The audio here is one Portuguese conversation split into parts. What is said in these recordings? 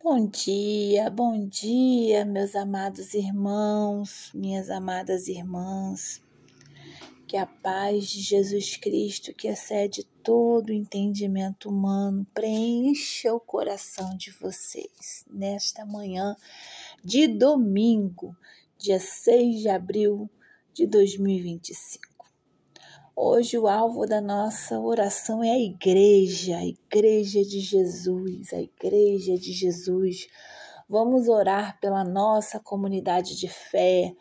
Bom dia, meus amados irmãos, minhas amadas irmãs. Que a paz de Jesus Cristo, que excede todo o entendimento humano, preencha o coração de vocês nesta manhã de domingo, dia 6 de abril de 2025. Hoje o alvo da nossa oração é a igreja de Jesus, a igreja de Jesus. Vamos orar pela nossa comunidade de fé,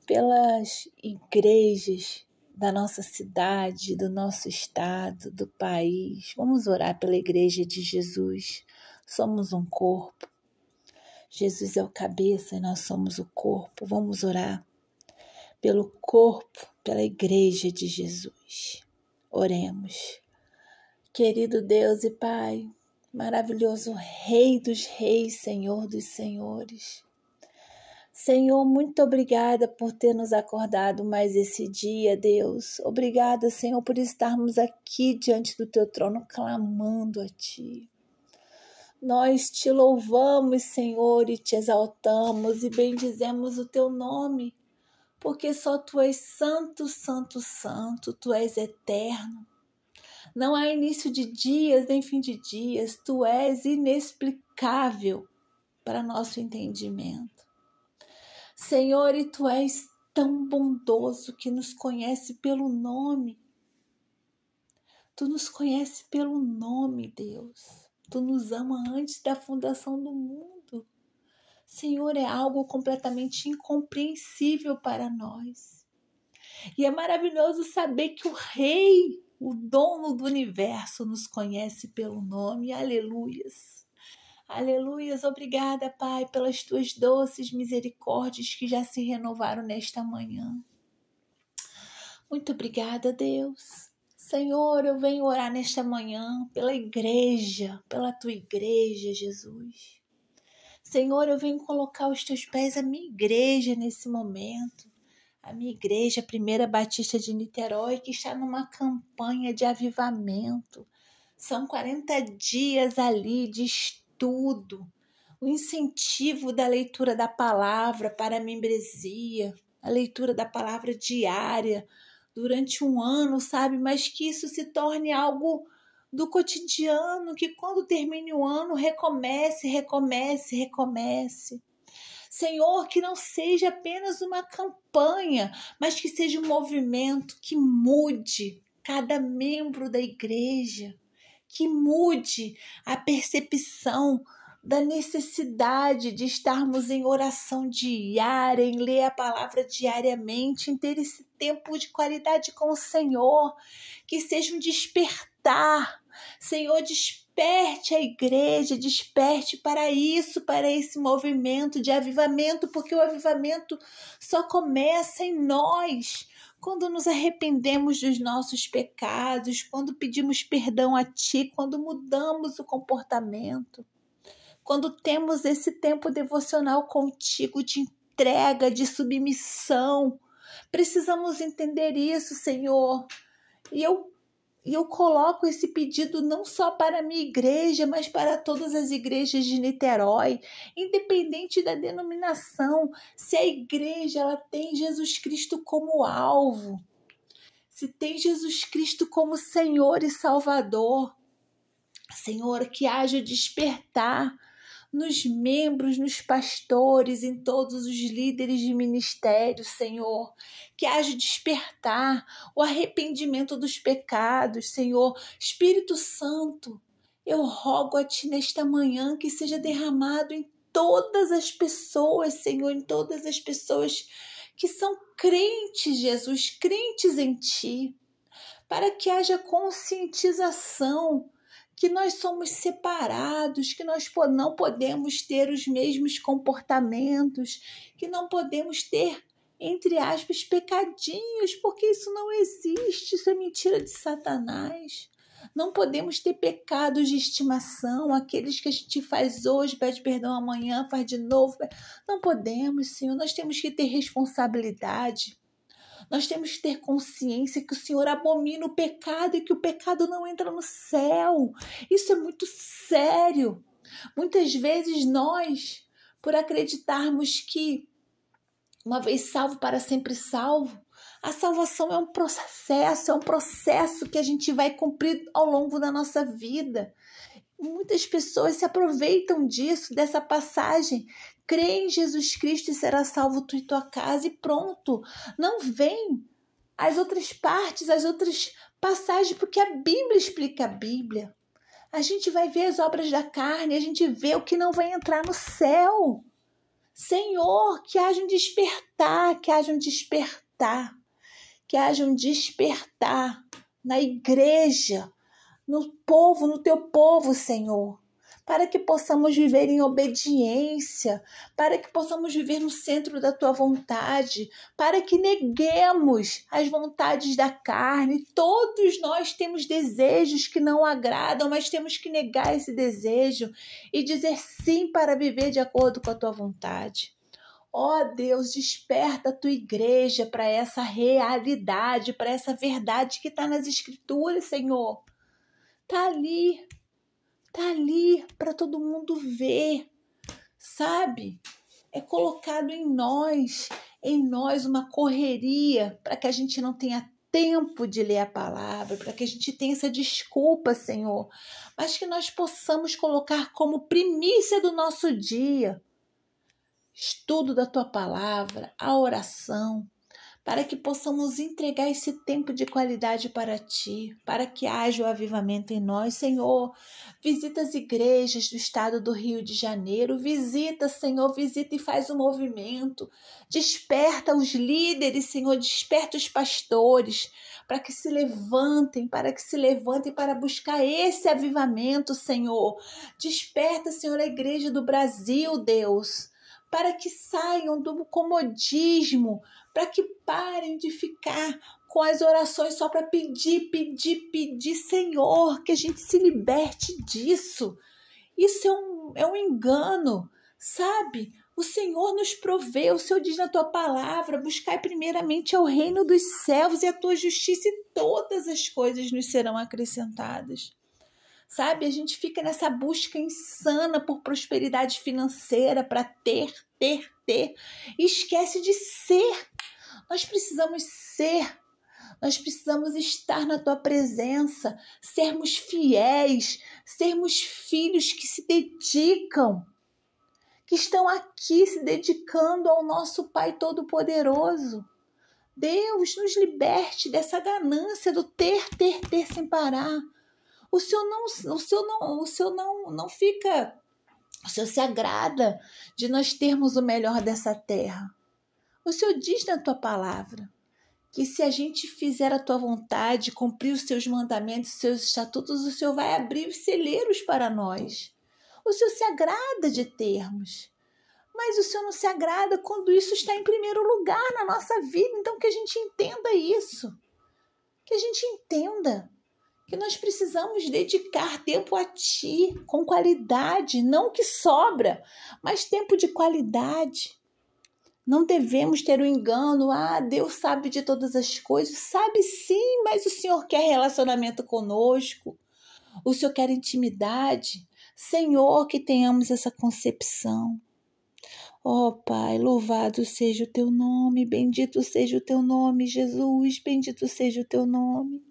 pelas igrejas da nossa cidade, do nosso estado, do país. Vamos orar pela igreja de Jesus. Somos um corpo. Jesus é o cabeça e nós somos o corpo. Vamos orar pelo corpo, pela igreja de Jesus. Oremos. Querido Deus e Pai, maravilhoso Rei dos Reis, Senhor dos Senhores. Senhor, muito obrigada por ter nos acordado mais esse dia, Deus. Obrigada, Senhor, por estarmos aqui diante do Teu trono, clamando a Ti. Nós Te louvamos, Senhor, e Te exaltamos e bendizemos o Teu nome, porque só Tu és santo, santo, santo, Tu és eterno. Não há início de dias, nem fim de dias, Tu és inexplicável para nosso entendimento. Senhor, e Tu és tão bondoso que nos conhece pelo nome. Tu nos conhece pelo nome, Deus. Tu nos ama antes da fundação do mundo. Senhor, é algo completamente incompreensível para nós. E é maravilhoso saber que o Rei, o dono do universo, nos conhece pelo nome. Aleluias. Aleluias. Obrigada, Pai, pelas Tuas doces misericórdias que já se renovaram nesta manhã. Muito obrigada, Deus. Senhor, eu venho orar nesta manhã pela igreja, pela Tua igreja, Jesus. Senhor, eu venho colocar aos Teus pés a minha igreja nesse momento. A minha igreja, a Primeira Batista de Niterói, que está numa campanha de avivamento. São 40 dias ali de estudo, o incentivo da leitura da palavra para a membresia, a leitura da palavra diária durante um ano, sabe? Mas que isso se torne algo do cotidiano, que quando termine o ano recomece. Senhor, que não seja apenas uma campanha, mas que seja um movimento que mude cada membro da igreja, que mude a percepção da necessidade de estarmos em oração diária, em ler a palavra diariamente, em ter esse tempo de qualidade com o Senhor, que seja um despertar. Senhor, desperte a igreja, desperte para isso, para esse movimento de avivamento, porque o avivamento só começa em nós, quando nos arrependemos dos nossos pecados, quando pedimos perdão a Ti, quando mudamos o comportamento, quando temos esse tempo devocional contigo, de entrega, de submissão. Precisamos entender isso, Senhor. E eu coloco esse pedido não só para a minha igreja, mas para todas as igrejas de Niterói, independente da denominação. Se a igreja ela tem Jesus Cristo como alvo, se tem Jesus Cristo como Senhor e Salvador, Senhor, que haja despertar nos membros, nos pastores, em todos os líderes de ministério, Senhor, que haja despertar o arrependimento dos pecados, Senhor. Espírito Santo, eu rogo a Ti nesta manhã que seja derramado em todas as pessoas, Senhor, em todas as pessoas que são crentes, Jesus, crentes em Ti, para que haja conscientização que nós somos separados, que nós não podemos ter os mesmos comportamentos, que não podemos ter, entre aspas, pecadinhos, porque isso não existe, isso é mentira de Satanás. Não podemos ter pecados de estimação, aqueles que a gente faz hoje, pede perdão amanhã, faz de novo. Não podemos, Senhor, nós temos que ter responsabilidade. Nós temos que ter consciência que o Senhor abomina o pecado e que o pecado não entra no céu. Isso é muito sério. Muitas vezes nós, por acreditarmos que uma vez salvo, para sempre salvo, a salvação é um processo que a gente vai cumprir ao longo da nossa vida. Muitas pessoas se aproveitam disso, dessa passagem. Crê em Jesus Cristo e será salvo tu e tua casa e pronto. Não vem as outras partes, as outras passagens, porque a Bíblia explica a Bíblia. A gente vai ver as obras da carne, a gente vê o que não vai entrar no céu. Senhor, que haja um despertar, que haja um despertar, que haja um despertar na igreja, no povo, no teu povo, Senhor, para que possamos viver em obediência, para que possamos viver no centro da tua vontade, para que neguemos as vontades da carne. Todos nós temos desejos que não agradam, mas temos que negar esse desejo e dizer sim para viver de acordo com a tua vontade. Ó Deus, desperta a tua igreja para essa realidade, para essa verdade que está nas Escrituras, Senhor. Tá ali para todo mundo ver, sabe? É colocado em nós uma correria para que a gente não tenha tempo de ler a palavra, para que a gente tenha essa desculpa, Senhor, mas que nós possamos colocar como primícia do nosso dia estudo da tua palavra, a oração, para que possamos entregar esse tempo de qualidade para ti, para que haja o avivamento em nós. Senhor, visita as igrejas do estado do Rio de Janeiro, visita, Senhor, visita e faz um movimento, desperta os líderes, Senhor, desperta os pastores, para que se levantem para buscar esse avivamento, Senhor. Desperta, Senhor, a igreja do Brasil, Deus, para que saiam do comodismo, para que parem de ficar com as orações só para pedir, Senhor, que a gente se liberte disso. Isso é um engano, sabe? O Senhor nos provê, o Senhor diz na tua palavra, buscai primeiramente ao reino dos céus e a tua justiça e todas as coisas nos serão acrescentadas. Sabe, a gente fica nessa busca insana por prosperidade financeira, para ter, e esquece de ser. Nós precisamos ser, nós precisamos estar na tua presença, sermos fiéis, sermos filhos que se dedicam, que estão aqui se dedicando ao nosso Pai Todo-Poderoso. Deus, nos liberte dessa ganância do ter sem parar. O Senhor se agrada de nós termos o melhor dessa terra. O Senhor diz na tua palavra que se a gente fizer a tua vontade, cumprir os teus mandamentos, os seus estatutos, o Senhor vai abrir os celeiros para nós. O Senhor se agrada de termos. Mas o Senhor não se agrada quando isso está em primeiro lugar na nossa vida. Então que a gente entenda isso. Que a gente entenda que nós precisamos dedicar tempo a ti, com qualidade, não o que sobra, mas tempo de qualidade. Não devemos ter o engano, Deus sabe de todas as coisas. Sabe sim, mas o Senhor quer relacionamento conosco. O Senhor quer intimidade. Senhor, que tenhamos essa concepção. Ó Pai, louvado seja o teu nome, bendito seja o teu nome, Jesus, bendito seja o teu nome.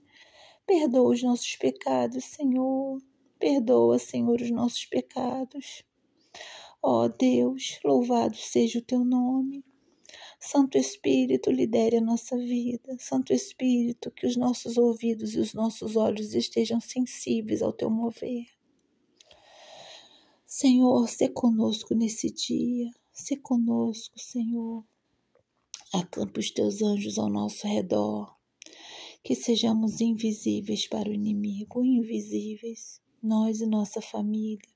Perdoa os nossos pecados, Senhor. Perdoa, Senhor, os nossos pecados. Ó Deus, louvado seja o teu nome. Santo Espírito, lidere a nossa vida. Santo Espírito, que os nossos ouvidos e os nossos olhos estejam sensíveis ao teu mover. Senhor, sê conosco nesse dia. Sê conosco, Senhor. Acampa os teus anjos ao nosso redor. Que sejamos invisíveis para o inimigo, invisíveis, nós e nossa família.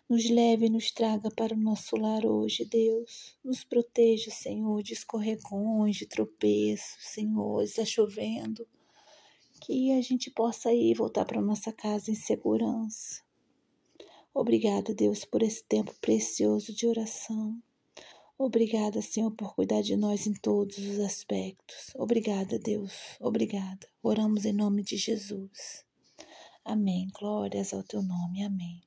Nos leve e nos traga para o nosso lar hoje, Deus. Nos proteja, Senhor, de escorregões, de tropeços, Senhor, está chovendo. Que a gente possa ir voltar para nossa casa em segurança. Obrigada, Deus, por esse tempo precioso de oração. Obrigada, Senhor, por cuidar de nós em todos os aspectos. Obrigada, Deus. Obrigada. Oramos em nome de Jesus. Amém. Glórias ao teu nome. Amém.